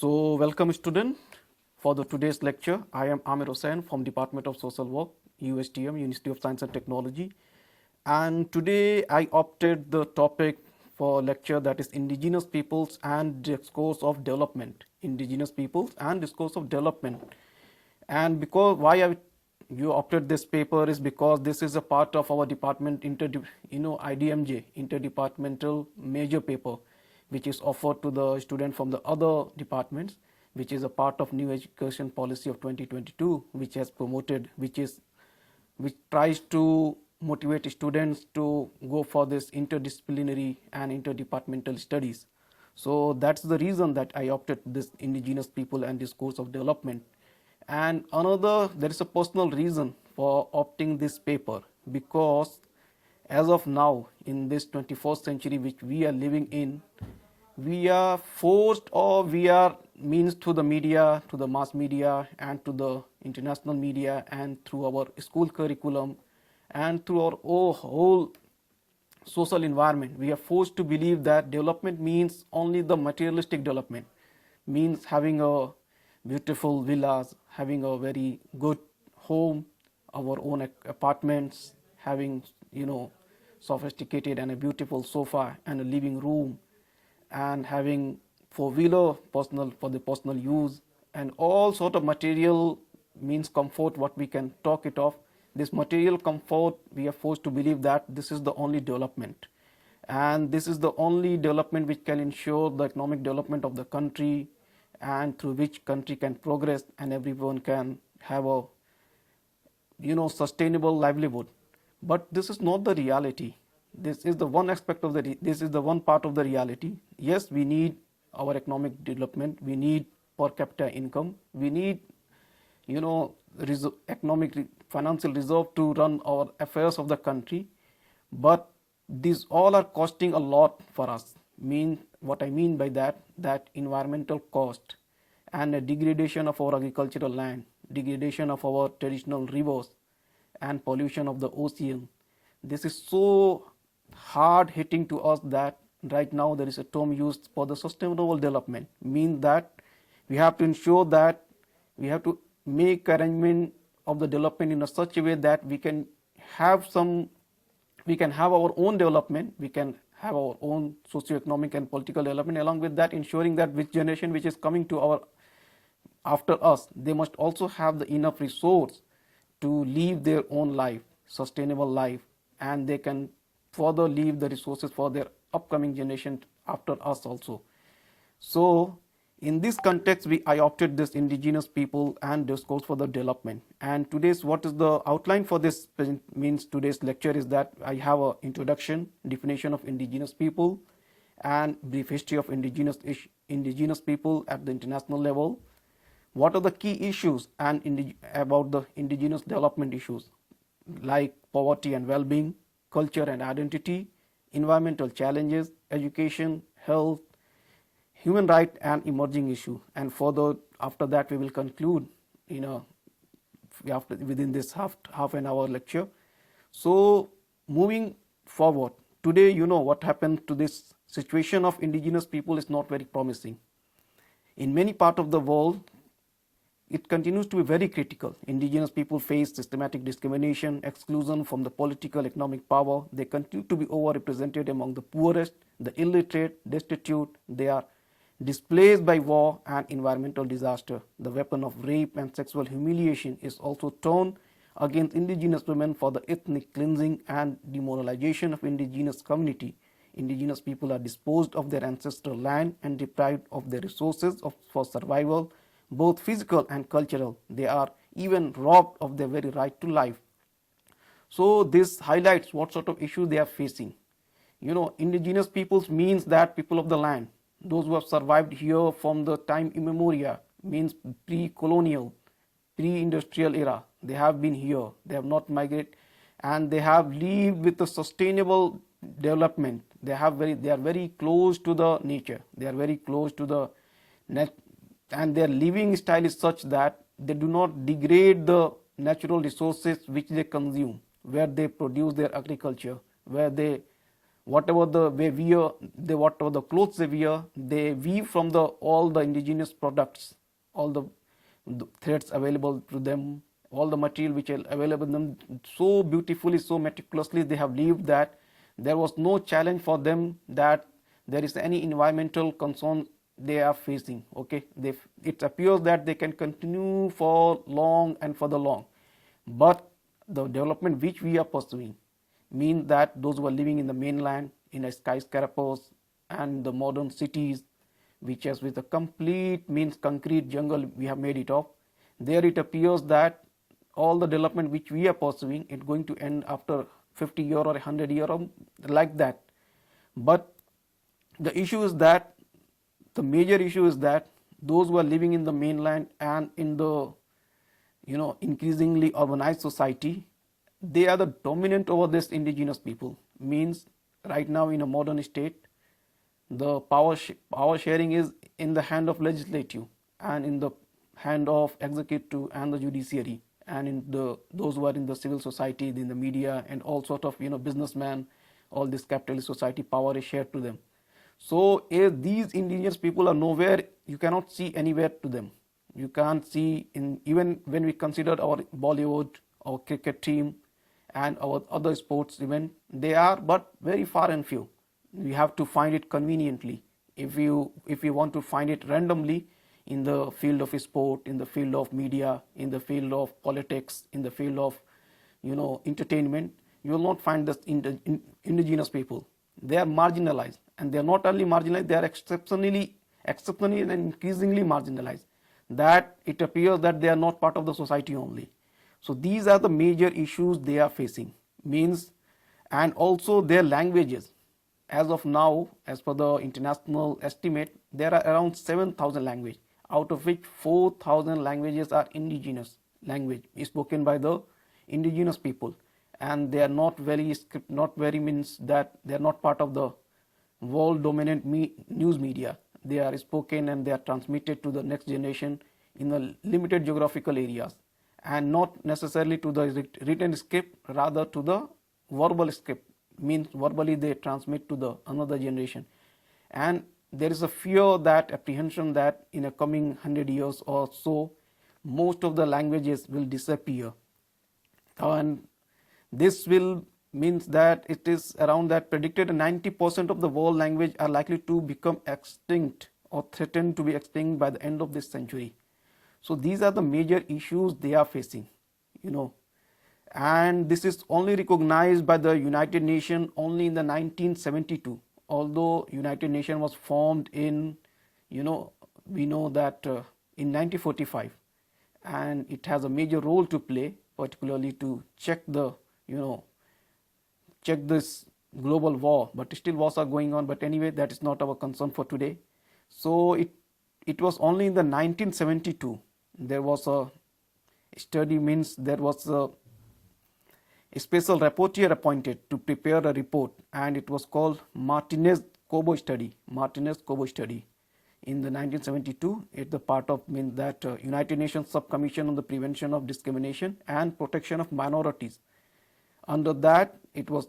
So, welcome student for the today's lecture. I am Amir Hussain from Department of Social Work, USTM, University of Science and Technology. And today I opted the topic for lecture, that is indigenous peoples and discourse of development. Indigenous peoples and discourse of development. And because you opted this paper is because this is a part of our department IDMJ, interdepartmental major paper, which is offered to the student from the other departments, which is a part of new education policy of 2022, which has promoted, which tries to motivate students to go for this interdisciplinary and interdepartmental studies. So that's the reason that I opted this indigenous people and discourse of development. And there is a personal reason for opting this paper, because as of now, in this 21st century which we are living in, we are forced, or we are means to the media, to the mass media and to the international media and through our school curriculum and through our whole social environment, we are forced to believe that development means only the materialistic development, means having a beautiful villas, having a very good home, our own apartments, having sophisticated and a beautiful sofa and a living room, and having four-wheeler for the personal use, and all sort of material means comfort, what we can talk it of. This material comfort, we are forced to believe that this is the only development, and this is the only development which can ensure the economic development of the country, and through which country can progress and everyone can have a sustainable livelihood. But this is not the reality. This is the one aspect of this is the one part of the reality. Yes, we need our economic development, we need per capita income, we need economic financial reserve to run our affairs of the country, but these all are costing a lot for us. What I mean by that environmental cost and a degradation of our agricultural land, degradation of our traditional rivers, and pollution of the ocean. This is so hard hitting to us that right now there is a term used for the sustainable development, means that we have to ensure that we have to make arrangement of the development in a such a way that we can have our own development, we can have our own socio-economic and political development. Along with that, ensuring that which generation which is coming to our after us, they must also have the enough resource to live their own life, sustainable life, and they can further leave the resources for their upcoming generation after us also. So in this context, I opted this indigenous people and discourse for the development. And what is the outline for this today's lecture is that I have an introduction, definition of indigenous people, and brief history of indigenous people at the international level. What are the key issues and about the indigenous development issues, like poverty and well-being, culture and identity, environmental challenges, education, health, human right and emerging issue. And further, after that, we will conclude within this half an hour lecture. So moving forward, today, what happened to this situation of indigenous people is not very promising. In many parts of the world, it continues to be very critical. Indigenous people face systematic discrimination, exclusion from the political, economic power. They continue to be overrepresented among the poorest, the illiterate, destitute. They are displaced by war and environmental disaster. The weapon of rape and sexual humiliation is also turned against indigenous women for the ethnic cleansing and demoralization of indigenous community. Indigenous people are disposed of their ancestral land and deprived of their resources for survival, both physical and cultural. They are even robbed of their very right to life. So this highlights what sort of issues they are facing. Indigenous peoples means that people of the land, those who have survived here from the time immemorial, means pre-colonial, pre-industrial era. They have been here, they have not migrated, and they have lived with a sustainable development. They are very close to the nature, they are very close to the net, and their living style is such that they do not degrade the natural resources which they consume, where they produce their agriculture, where they whatever the they wear, whatever the clothes they wear, they weave from the all the indigenous products, all the threads available to them, all the material which are available to them, so beautifully, so meticulously they have lived that there was no challenge for them that there is any environmental concern they are facing. Okay, it appears that they can continue for long and for the long, but the development which we are pursuing means that those who are living in the mainland, in a skyscrapers and the modern cities, which has with a complete means concrete jungle we have made it of, there it appears that all the development which we are pursuing is going to end after 50 year or 100 year or like that. But the issue is that the major issue is that those who are living in the mainland and in the increasingly urbanized society, they are the dominant over this indigenous people. Means right now in a modern state, the power sharing is in the hand of legislative and in the hand of executive and the judiciary, and in those who are in the civil society, in the media, and all sort of businessmen, all this capitalist society power is shared to them. So if these indigenous people are nowhere, you cannot see anywhere to them. You can't see in, even when we consider our Bollywood, our cricket team, and our other sports event, they are but very far and few. We have to find it conveniently. If you want to find it randomly in the field of sport, in the field of media, in the field of politics, in the field of entertainment, you will not find this indigenous people. They are marginalized, and they are not only marginalized, they are exceptionally and increasingly marginalized, that it appears that they are not part of the society only. So these are the major issues they are facing, means, and also their languages. As of now, as per the international estimate, there are around 7,000 languages, out of which 4,000 languages are indigenous language spoken by the indigenous people, and they are not very means that they are not part of the world dominant news media. They are spoken and they are transmitted to the next generation in the limited geographical areas, and not necessarily to the written script, rather to the verbal script, means verbally they transmit to the another generation. And there is a fear, that apprehension, that in a coming 100 years or so, most of the languages will disappear, and this will means that it is around that predicted 90% of the world language are likely to become extinct or threatened to be extinct by the end of this century. So these are the major issues they are facing, and this is only recognized by the United Nations only in the 1972. Although United Nations was formed in, we know that in 1945, and it has a major role to play, particularly to check the, check this global war. But still wars are going on. But anyway, that is not our concern for today. So it was only in the 1972 there was a study, means there was a special rapporteur appointed to prepare a report, and it was called Martinez-Cobo study. Martinez-Cobo study in the 1972. It's the part of means that United Nations Subcommission on the Prevention of Discrimination and Protection of Minorities. Under that, it was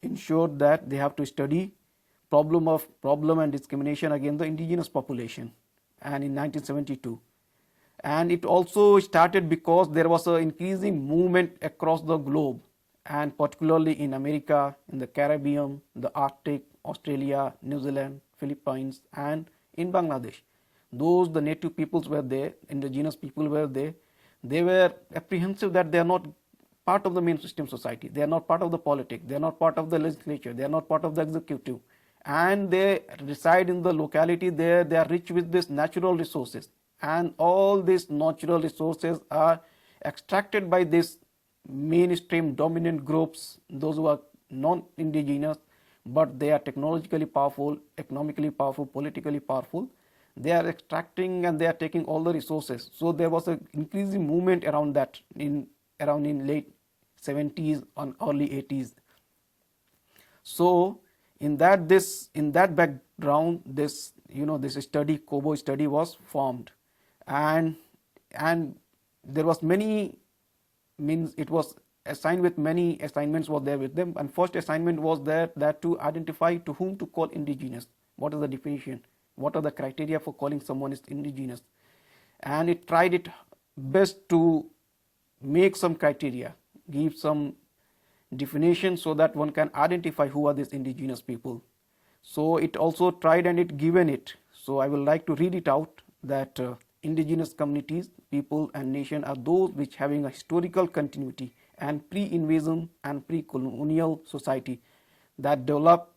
ensured that they have to study problem and discrimination against the indigenous population, and in 1972. And it also started because there was an increasing movement across the globe, and particularly in America, in the Caribbean, the Arctic, Australia, New Zealand, Philippines, and in Bangladesh. The native peoples were there, indigenous people were there. They were apprehensive that they are not part of the mainstream society. They are not part of the politics. They are not part of the legislature. They are not part of the executive. And they reside in the locality there. They are rich with these natural resources. And all these natural resources are extracted by these mainstream dominant groups, those who are non-indigenous, but they are technologically powerful, economically powerful, politically powerful. They are extracting and they are taking all the resources. So there was an increasing movement around that in late 70s and early 80s. So in that background, this study, Cobo study, was formed, and there was many, means it was assigned with many assignments were there with them, and first assignment was that to identify to whom to call indigenous, what is the definition, what are the criteria for calling someone is indigenous, and it tried it best to make some criteria, give some definition so that one can identify who are these indigenous people. So it also tried and it given it. So I would like to read it out that indigenous communities, people and nation are those which having a historical continuity and pre-invasion and pre-colonial society that develop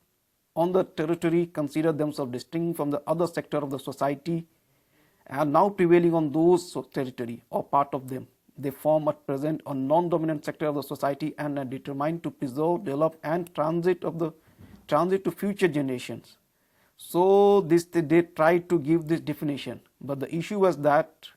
on the territory, consider themselves distinct from the other sector of the society and now prevailing on those territory or part of them. They form at present a non-dominant sector of the society and are determined to preserve, develop and transit to future generations. So they tried to give this definition, but the issue was that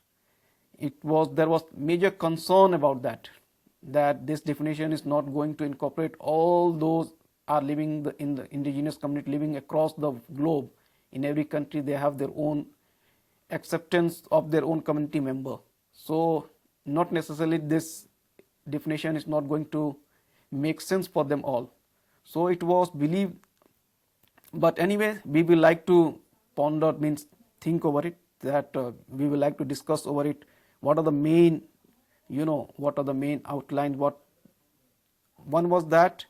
there was major concern about that this definition is not going to incorporate all those are living in the indigenous community living across the globe. In every country they have their own acceptance of their own community member. So not necessarily this definition is not going to make sense for them all. So it was believed, but anyway we will like to ponder, means think over it, that we will like to discuss over it what are the main outlines. What one was that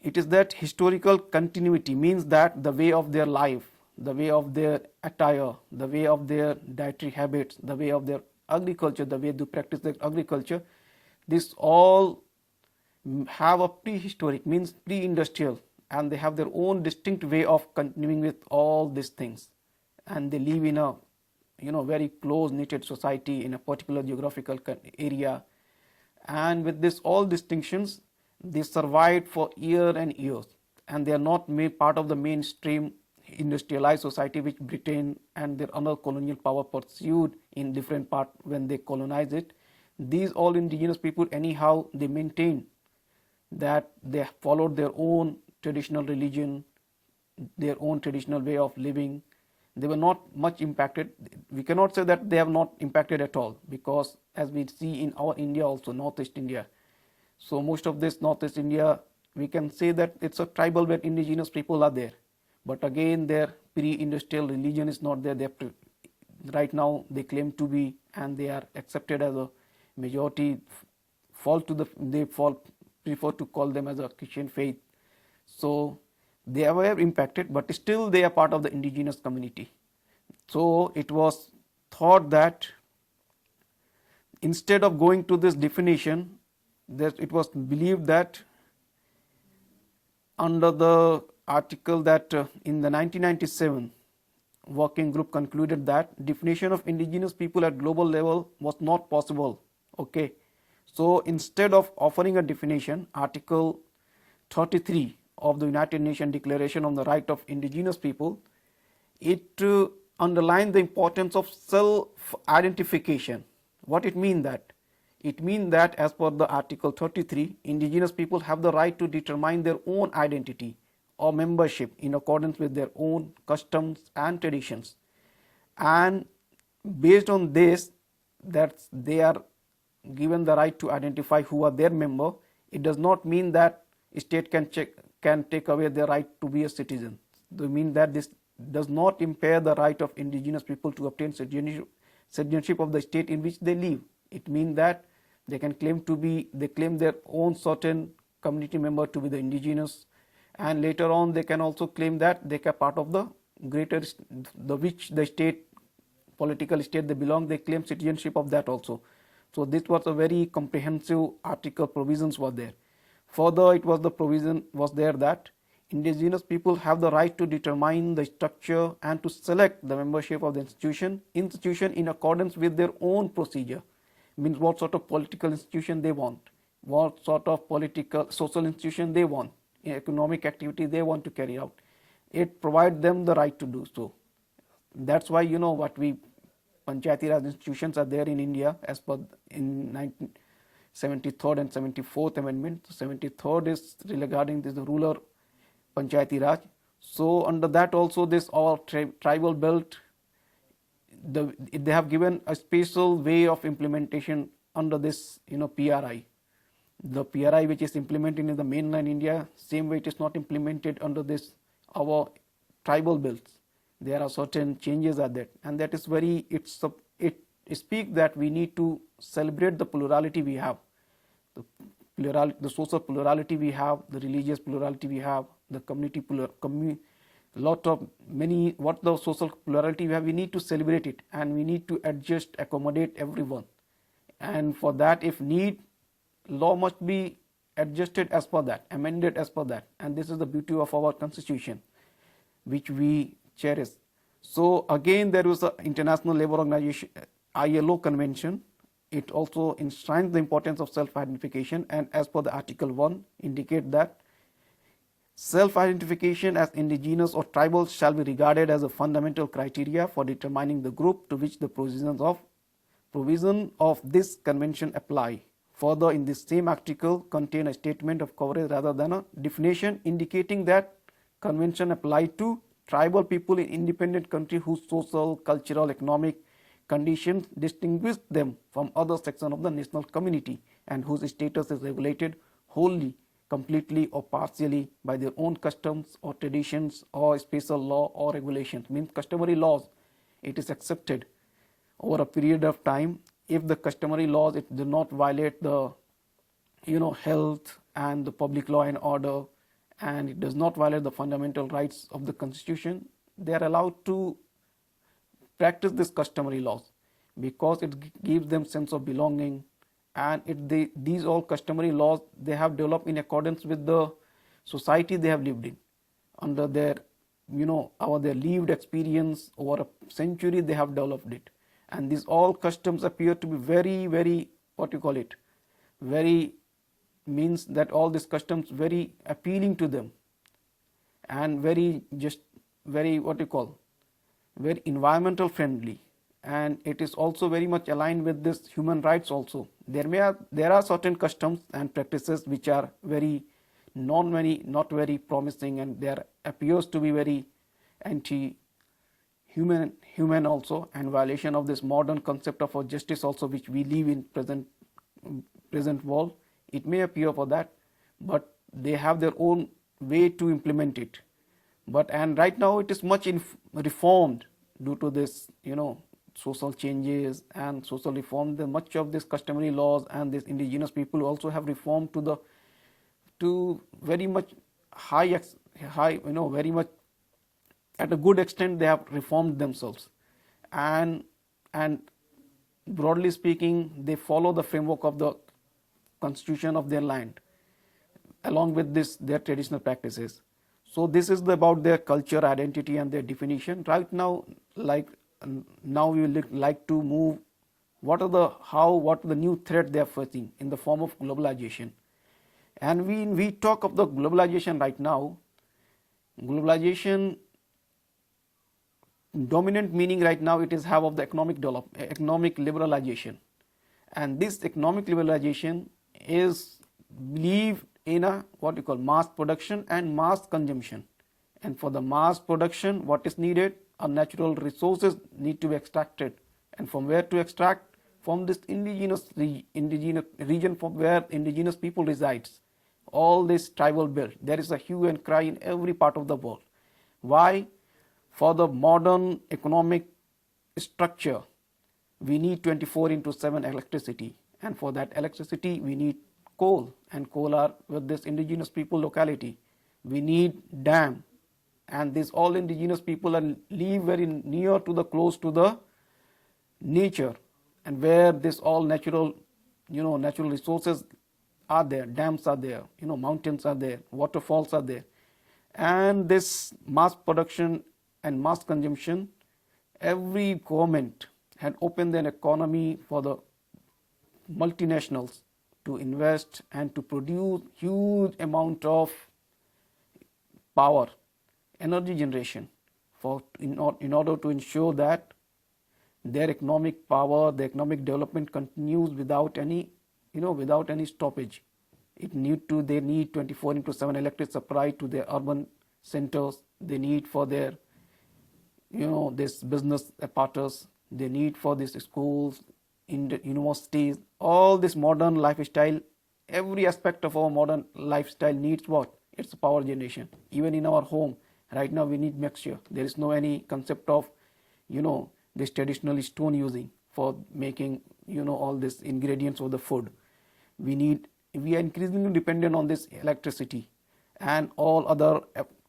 it is that historical continuity means that the way of their life, the way of their attire, the way of their dietary habits, the way of their agriculture, the way they practice their agriculture, this all have a prehistoric, means pre-industrial, and they have their own distinct way of continuing with all these things, and they live in a very close knitted society in a particular geographical area, and with this all distinctions they survived for years and years, and they are not made part of the mainstream industrialized society which Britain and their other colonial power pursued in different part when they colonized it. These all indigenous people anyhow they maintain that they followed their own traditional religion, their own traditional way of living. They were not much impacted. We cannot say that they have not impacted at all, because as we see in our India also, Northeast India, so most of this Northeast India we can say that it's a tribal where indigenous people are there, but again their pre-industrial religion is not there. Right now they claim to be, and they are accepted as a majority, prefer to call them as a Christian faith. So they were impacted, but still they are part of the indigenous community. So it was thought that instead of going to this definition, that it was believed that under the article that in the 1997 working group concluded that definition of indigenous people at global level was not possible. Okay, so instead of offering a definition, article 33 of the United Nations Declaration on the Right of Indigenous People, it underlined the importance of self-identification. What it means that? It means that as per the article 33, indigenous people have the right to determine their own identity or membership in accordance with their own customs and traditions, and based on this, that they are given the right to identify who are their member. It does not mean that state can take away their right to be a citizen. They mean that this does not impair the right of indigenous people to obtain citizenship of the state in which they live. It means that they can claim their own certain community member to be the indigenous, and later on they can also claim that they are part of the greater, the state, political state they belong, they claim citizenship of that also. So this was a very comprehensive article, provisions were there. Further, it was the provision was there that indigenous people have the right to determine the structure and to select the membership of the institution in accordance with their own procedure. Means what sort of political institution they want, what sort of social institution they want, economic activity they want to carry out. It provides them the right to do so. That's why what we Panchayati Raj institutions are there in India as per in 73rd and 74th amendment. 73rd is regarding this ruler Panchayati Raj. So under that also this all tribal belt, they have given a special way of implementation under this PRI. The PRI which is implemented in the mainland India, same way it is not implemented under this our tribal belts. There are certain changes are that, and that is very it speaks that we need to celebrate the plurality we have, the social plurality we have, the religious plurality we have, the community lot of many what the social plurality we have. We need to celebrate it, and we need to adjust, accommodate everyone, and for that, if need, law must be adjusted as per that, amended as per that, and this is the beauty of our constitution, which we cherish. So again, there was an International Labour Organization ILO convention. It also enshrines the importance of self-identification, and as per the Article 1 indicate that self-identification as indigenous or tribal shall be regarded as a fundamental criteria for determining the group to which the provision of this convention apply. Further, in this same article contain a statement of coverage rather than a definition, indicating that convention apply to tribal people in independent country whose social, cultural, economic conditions distinguish them from other sections of the national community, and whose status is regulated wholly, completely or partially by their own customs or traditions or special law or regulations. Means customary laws, it is accepted over a period of time if the customary laws it do not violate the health and the public law and order, and it does not violate the fundamental rights of the constitution. They are allowed to practice these customary laws because it gives them sense of belonging, and these all customary laws they have developed in accordance with the society they have lived in under their their lived experience over a century. They have developed it, and these all customs appear to be very very means that all these customs very appealing to them, and very very very environmental friendly, and it is also very much aligned with this human rights also. There are certain customs and practices which are not very promising, and there appears to be very anti human also, and violation of this modern concept of justice also, which we live in present world. It may appear for that, but they have their own way to implement it. And right now it is much reformed due to this social changes and social reform. Much of this customary laws and these indigenous people also have reformed to very much high very much at a good extent. They have reformed themselves, and broadly speaking, they follow the framework of the constitution of their land along with their traditional practices. So this is about their culture, identity, and their definition. Right now, now we will like to move what the new threat they are facing in the form of globalization. And we talk of the globalization right now. Globalization dominant meaning right now it is have of the economic liberalization, and this economic liberalization is believed in a mass production and mass consumption. And for the mass production, what is needed? Our natural resources need to be extracted, and from where to extract? From this indigenous region from where indigenous people resides. All this tribal belt, there is a hue and cry in every part of the world. Why? For the modern economic structure, we need 24/7 electricity, and for that electricity we need coal, and coal are with this indigenous people locality. We need dam, and these all indigenous people live very near to close to the nature, and where this all natural resources are there. Dams are there, mountains are there, waterfalls are there, and this mass production and mass consumption, every government had opened their economy for the multinationals to invest and to produce huge amount of power, energy generation in order to ensure that their economic power, the economic development continues without any stoppage. They need 24/7 electric supply to their urban centers. They need for their this business apparatus. They need for these schools, in the universities. All this modern lifestyle every aspect of our modern lifestyle needs what? It's power generation. Even in our home right now we need mixture. There is no any concept of this traditional stone using for making all these ingredients of the food. We are increasingly dependent on this electricity and all other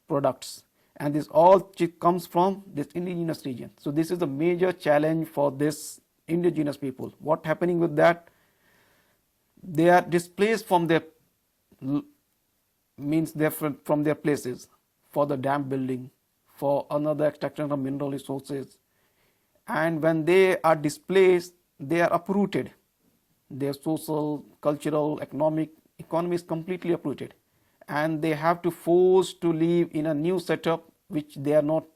products, and this all comes from this indigenous region. So this is a major challenge for this indigenous people. What happening with that? They are displaced from their from their places for the dam building, for another extraction of mineral resources, and when they are displaced, they are uprooted. Their social, cultural, economy is completely uprooted, and they have to force to live in a new setup which they are not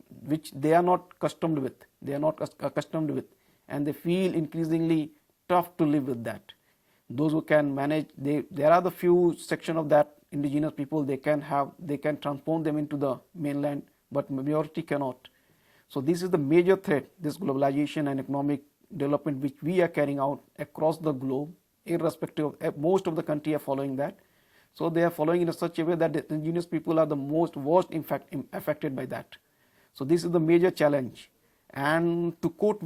accustomed with. They are not accustomed with, and they feel increasingly tough to live with that. Those who can manage, there are the few section of that indigenous people, they can transform them into the mainland, but majority cannot. So this is the major threat, this globalization and economic development which we are carrying out across the globe, irrespective of most of the country are following that. So they are following in such a way that the indigenous people are the most worst affected by that. So this is the major challenge. And to quote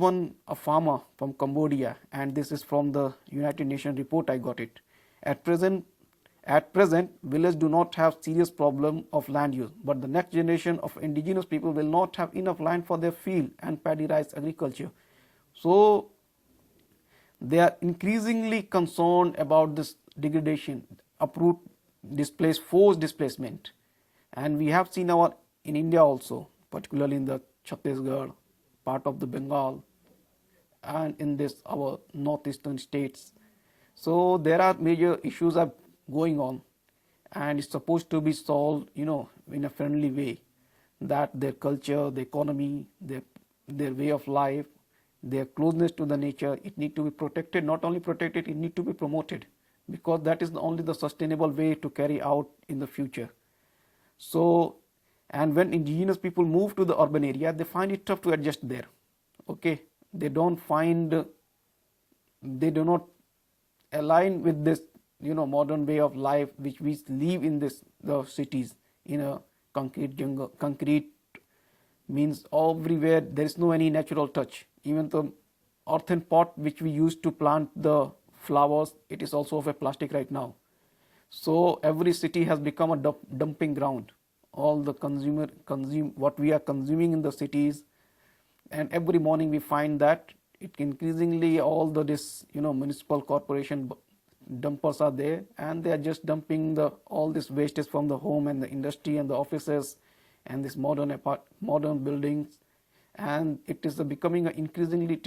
a farmer from Cambodia, and this is from the United Nations report, I got it. At present, villages do not have serious problem of land use, but the next generation of indigenous people will not have enough land for their field and paddy rice agriculture. So they are increasingly concerned about this degradation, uproot, displace, forced displacement. And we have seen in India also, particularly in the Chhattisgarh, part of the Bengal, and in our northeastern states. So there are major issues are going on, and it's supposed to be solved, in a friendly way, that their culture, the economy, their way of life, their closeness to the nature, it need to be protected. Not only protected, it need to be promoted, because that is only the sustainable way to carry out in the future. So, and when indigenous people move to the urban area, they find it tough to adjust there. Okay, they do not align with this modern way of life which we live in the cities, in a concrete jungle. Concrete means everywhere, there is no any natural touch. Even the earthen pot which we use to plant the flowers, it is also of a plastic right now. So every city has become a dumping ground. All the consume what we are consuming in the cities, and every morning we find that it increasingly all this municipal corporation dumpers are there, and they are just dumping all this wastage from the home and the industry and the offices and this modern buildings, and it is becoming increasingly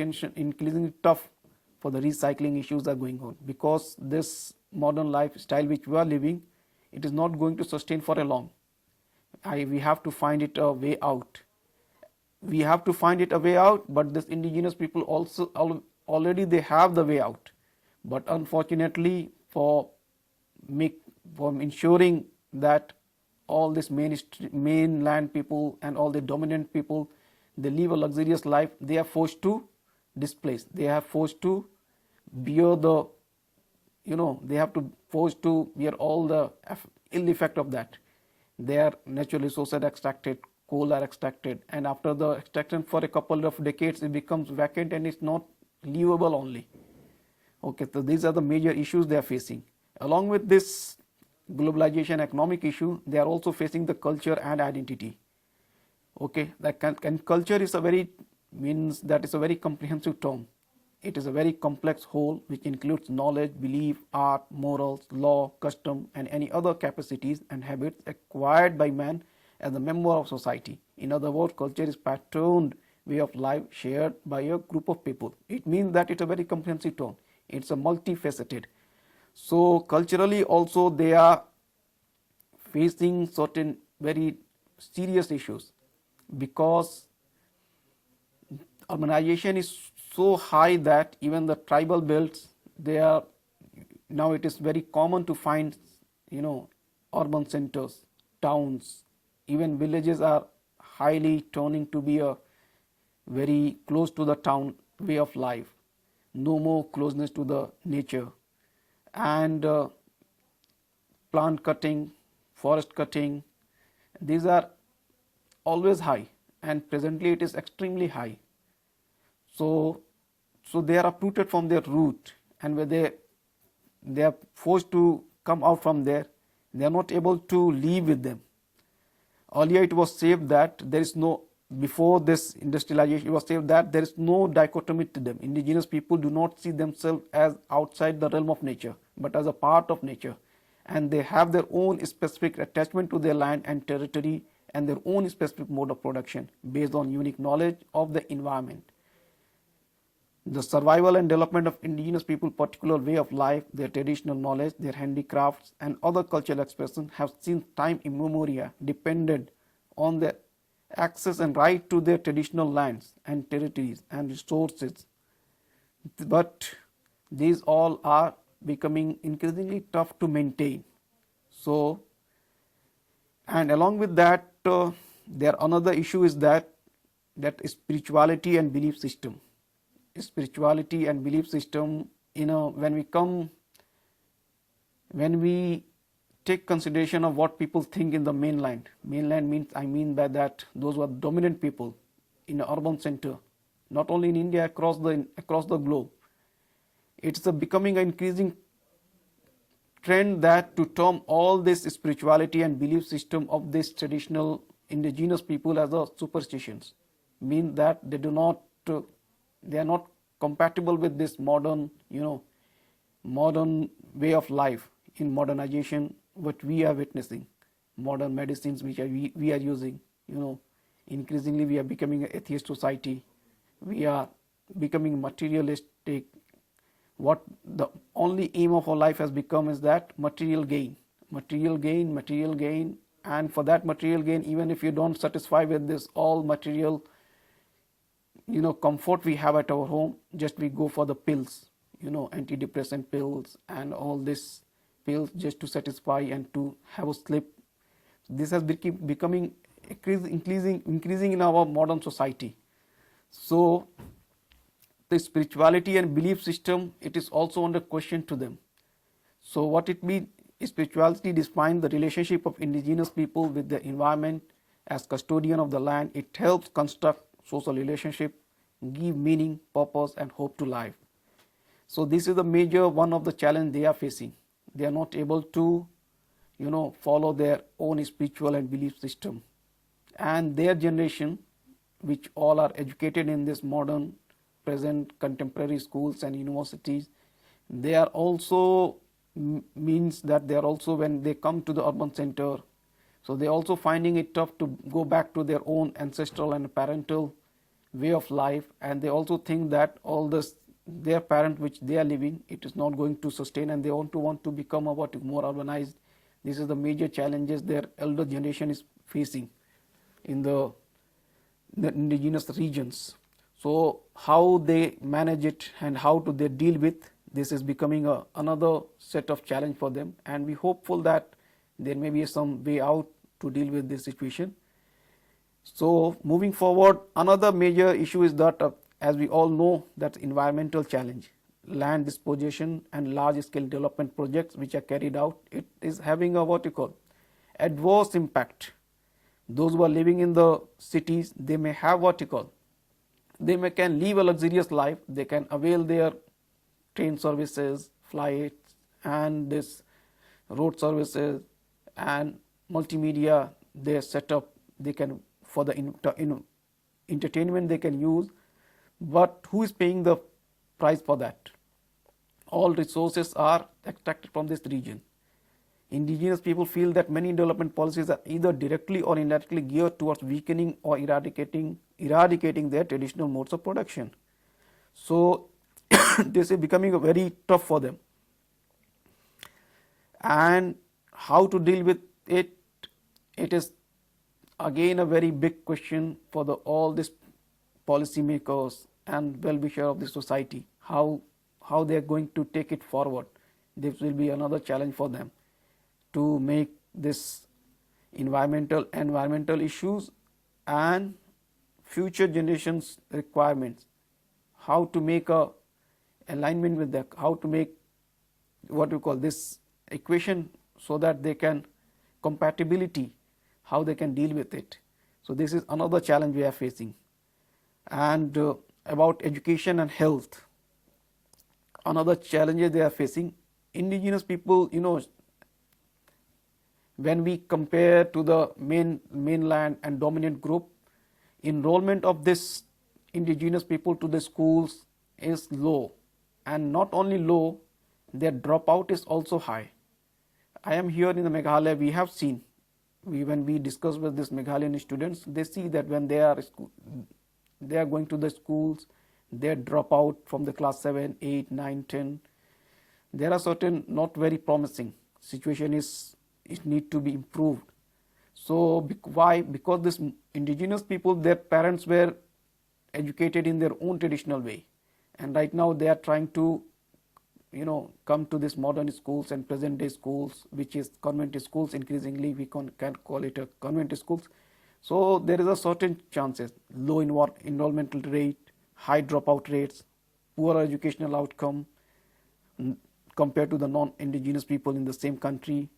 tough for the recycling issues are going on, because this modern lifestyle which we are living, it is not going to sustain for a long. We have to find it a way out. But this indigenous people also already they have the way out. But unfortunately, for ensuring that all this mainland people and all the dominant people, they live a luxurious life, they are forced to displace. They are forced to bear forced to bear all the ill effect of that. Their natural resources are extracted, coal are extracted, and after the extraction for a couple of decades, it becomes vacant and it's not livable only. Okay, so these are the major issues they are facing. Along with this globalization economic issue, they are also facing the culture and identity. Okay, and culture is a very comprehensive term. It is a very complex whole which includes knowledge, belief, art, morals, law, custom, and any other capacities and habits acquired by man as a member of society. In other words, culture is patterned way of life shared by a group of people. It means that it's a very comprehensive term. It's a multifaceted. So culturally also they are facing certain very serious issues, because urbanization is so high that even the tribal belts, now it is very common to find urban centers, towns, even villages are highly turning to be a very close to the town way of life. No more closeness to the nature, and plant cutting, forest cutting, these are always high, and presently it is extremely high. So, they are uprooted from their root, and when they are forced to come out from there, they are not able to live with them. Earlier it was said that there is no, before this industrialization, it was said that there is no dichotomy to them. Indigenous people do not see themselves as outside the realm of nature, but as a part of nature. And they have their own specific attachment to their land and territory and their own specific mode of production based on unique knowledge of the environment. The survival and development of indigenous people, particular way of life, their traditional knowledge, their handicrafts and other cultural expressions have since time immemorial depended on their access and right to their traditional lands and territories and resources. But these all are becoming increasingly tough to maintain. So, and along with that, there another issue is that spirituality and belief system. Spirituality and belief system, when we take consideration of what people think in the mainland means, I mean by that those who are dominant people in an urban center, not only in India, across the globe. It's becoming an increasing trend that to term all this spirituality and belief system of this traditional indigenous people as a superstitions, mean that they are not compatible with this modern way of life in modernization, what we are witnessing, modern medicines which we are using. Increasingly we are becoming an atheist society. We are becoming materialistic. What the only aim of our life has become is that material gain, and for that material gain, even if you don't satisfy with this all material comfort we have at our home, just we go for the pills, antidepressant pills and all this pills just to satisfy and to have a sleep. This has becoming increasing in our modern society. So the spirituality and belief system, it is also under question to them. So what it means, spirituality defines the relationship of indigenous people with the environment as custodian of the land. It helps construct social relationship, give meaning, purpose and hope to life. So this is the major one of the challenge they are facing. They are not able to follow their own spiritual and belief system, and their generation, which all are educated in this modern present contemporary schools and universities, they are also means that they are also, when they come to the urban center, so they are also finding it tough to go back to their own ancestral and parental way of life, and they also think that all this their parent which they are living, it is not going to sustain, and they want to become more urbanized. This is the major challenges their elder generation is facing in the indigenous regions. So how they manage it and how do they deal with this is becoming another set of challenge for them, and we hopeful that there may be some way out to deal with this situation. So moving forward, another major issue is that as we all know, that environmental challenge, land disposition and large scale development projects which are carried out, it is having a adverse impact. Those who are living in the cities, they may have they can live a luxurious life, they can avail their train services, flights and this road services and multimedia they set up, they can for the entertainment they can use, but who is paying the price for that? All resources are extracted from this region. Indigenous people feel that many development policies are either directly or indirectly geared towards weakening or eradicating their traditional modes of production. So this is becoming very tough for them. And how to deal with it, it is again a very big question for all these policymakers and well-wisher of the society, how they are going to take it forward. This will be another challenge for them to make this environmental issues and future generations requirements, how to make a alignment with that, how to make this equation so that they can compatibility, how they can deal with it. So this is another challenge we are facing. And about education and health, another challenge they are facing. Indigenous people, when we compare to the mainland and dominant group, enrollment of this indigenous people to the schools is low, and not only low, their dropout is also high. I am here in the Meghalaya. We have seen, when we discuss with these Meghalayan students, they see that when they are going to the schools, they drop out from the class 7, 8, 9, 10. There are certain not very promising situation is it need to be improved. So why? Because this indigenous people, their parents were educated in their own traditional way, and right now they are trying to come to this modern schools and present day schools, which is convent schools. Increasingly we can call it a convent schools. So there is a certain chances, low enrollment rate, high dropout rates, poor educational outcome compared to the non-indigenous people in the same country.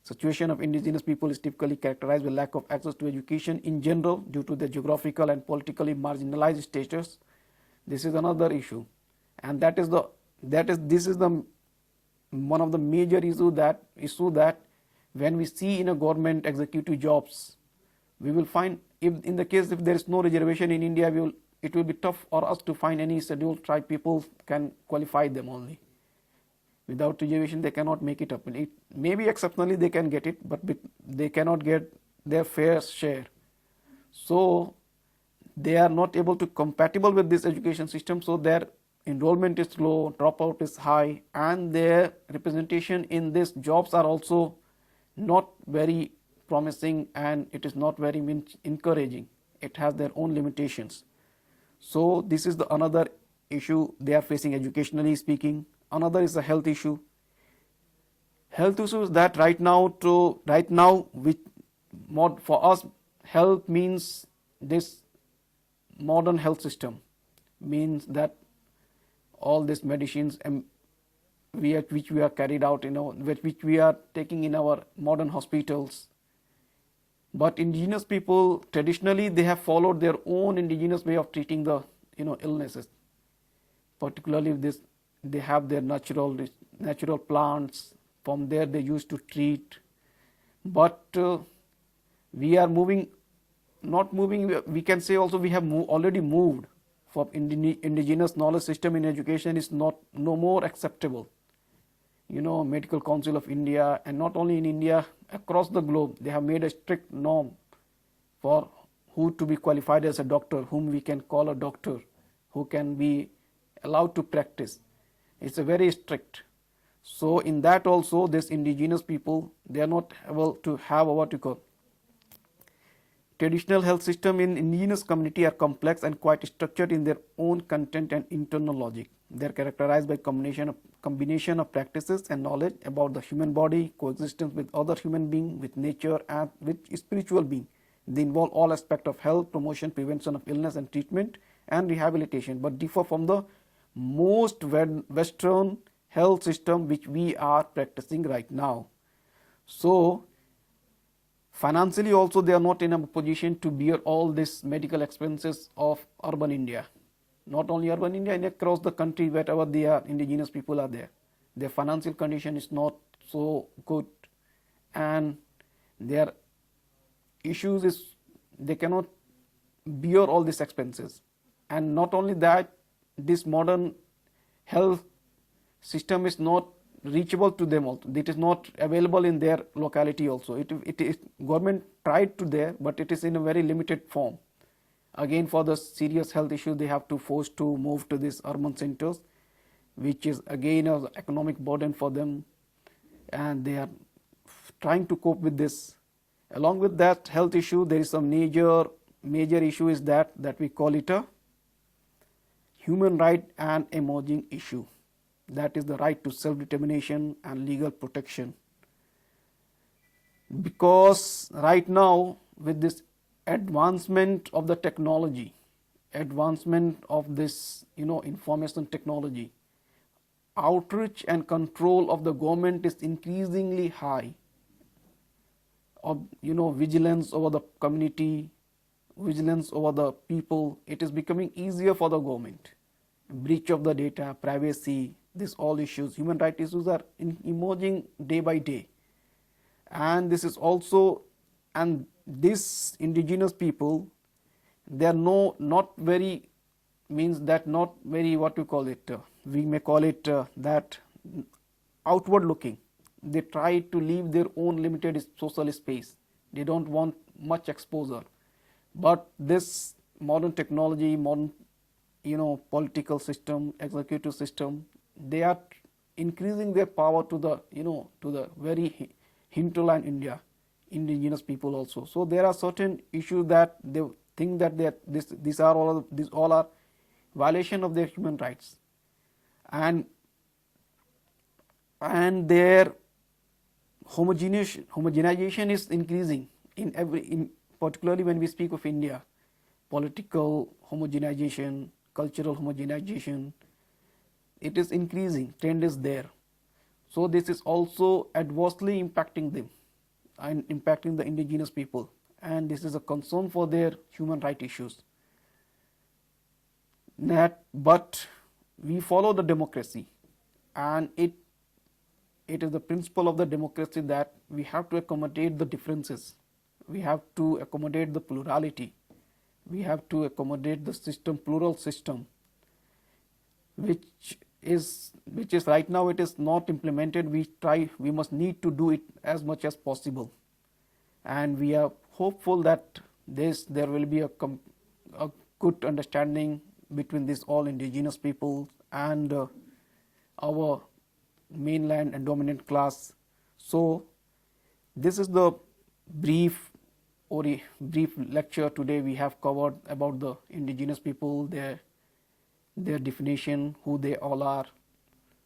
Situation of indigenous people is typically characterized by lack of access to education in general due to their geographical and politically marginalized status. This is another issue, and this is the one of the major issue that when we see in a government executive jobs, we will find, if there is no reservation in India, it will be tough for us to find any scheduled tribe people can qualify them only. Without reservation, they cannot make it up. Maybe exceptionally they can get it, but they cannot get their fair share. So they are not able to compatible with this education system. So their enrollment is low, dropout is high, and their representation in these jobs are also not very promising, and it is not very encouraging. It has their own limitations. So this is another issue they are facing educationally speaking. Another is the health issue. Health issue is that right now, for us, health means this modern health system means that all these medicines which we are carried out, which we are taking in our modern hospitals. But indigenous people traditionally they have followed their own indigenous way of treating the illnesses. Particularly they have their natural plants. From there they used to treat. But we are not moving. We can say also we have already moved. For indigenous knowledge system in education is no more acceptable. Medical Council of India, and not only in India, across the globe, they have made a strict norm for who to be qualified as a doctor, whom we can call a doctor, who can be allowed to practice. It's a very strict. So in that also, this indigenous people, they are not able to have what you call traditional health system in indigenous community are complex and quite structured in their own content and internal logic. They are characterized by combination of practices and knowledge about the human body, coexistence with other human beings, with nature, and with spiritual being. They involve all aspects of health, promotion, prevention of illness and treatment, and rehabilitation, but differ from the most Western health system which we are practicing right now. So financially also they are not in a position to bear all these medical expenses of urban India. Not only urban India, and across the country wherever they are, indigenous people are there. Their financial condition is not so good, and their issues is they cannot bear all these expenses. And not only that, this modern health system is not reachable to them also. It is not available in their locality also. It is government tried to there, but it is in a very limited form. Again, for the serious health issue, they have to force to move to these urban centers, which is again an economic burden for them, and they are trying to cope with this. Along with that health issue, there is some major issue is that we call it a human right and emerging issue. That is the right to self-determination and legal protection. Because right now, with this advancement of the technology, advancement of this information technology, outreach and control of the government is increasingly high. of vigilance over the community, vigilance over the people. It is becoming easier for the government. Breach of the data, privacy, these all issues, human rights issues are emerging day by day. And this is also, and these indigenous people, they are not very, means that not very, what we call it, we may call it that outward looking. They try to leave their own limited social space. They don't want much exposure. But this modern technology, modern political system, executive system, they are increasing their power to the to the very hinterland India, indigenous people also. So there are certain issues that they think that these all are violation of their human rights, and their homogenization is increasing in particularly when we speak of India. Political homogenization, cultural homogenization, it is increasing, trend is there. So this is also adversely impacting them and impacting the indigenous people, and this is a concern for their human rights issues. But we follow the democracy, and it is the principle of the democracy that we have to accommodate the differences, we have to accommodate the plurality, we have to accommodate the system, plural system, which is right now it is not implemented. We must need to do it as much as possible, and we are hopeful that there will be a good understanding between these all indigenous people and our mainland and dominant class. So this is the brief lecture today we have covered about the indigenous people, their definition, who they all are,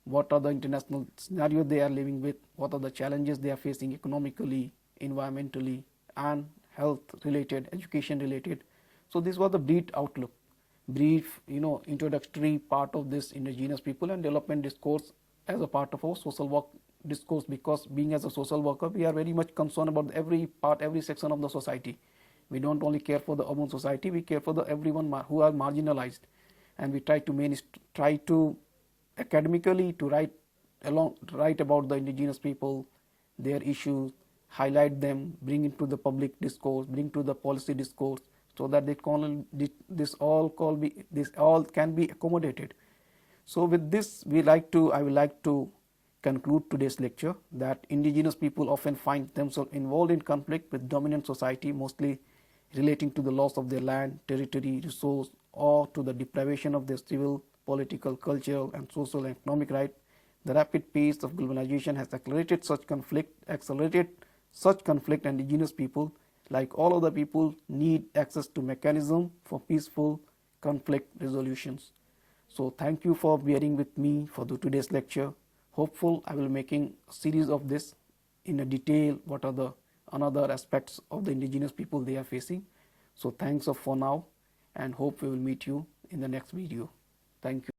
what are the international scenarios they are living with, what are the challenges they are facing economically, environmentally, and health related, education related. So this was the brief outlook, brief introductory part of this indigenous people and development discourse as a part of our social work discourse, because being as a social worker, we are very much concerned about every part, every section of the society. We don't only care for the urban society, we care for the everyone who are marginalized, and we try to academically to write about the indigenous people, their issues, highlight them, bring into the public discourse, bring to the policy discourse, so that this all can be accommodated. So with this, I would like to conclude today's lecture that indigenous people often find themselves involved in conflict with dominant society, mostly relating to the loss of their land, territory, resource, or to the deprivation of their civil, political, cultural, and social and economic rights. The rapid pace of globalization has accelerated such conflict. Indigenous people, like all other people, need access to mechanism for peaceful conflict resolutions. So thank you for bearing with me for today's lecture. Hopeful I will making a series of this in a detail, what are the another aspects of the indigenous people they are facing. So thanks for now, and hope we will meet you in the next video. Thank you.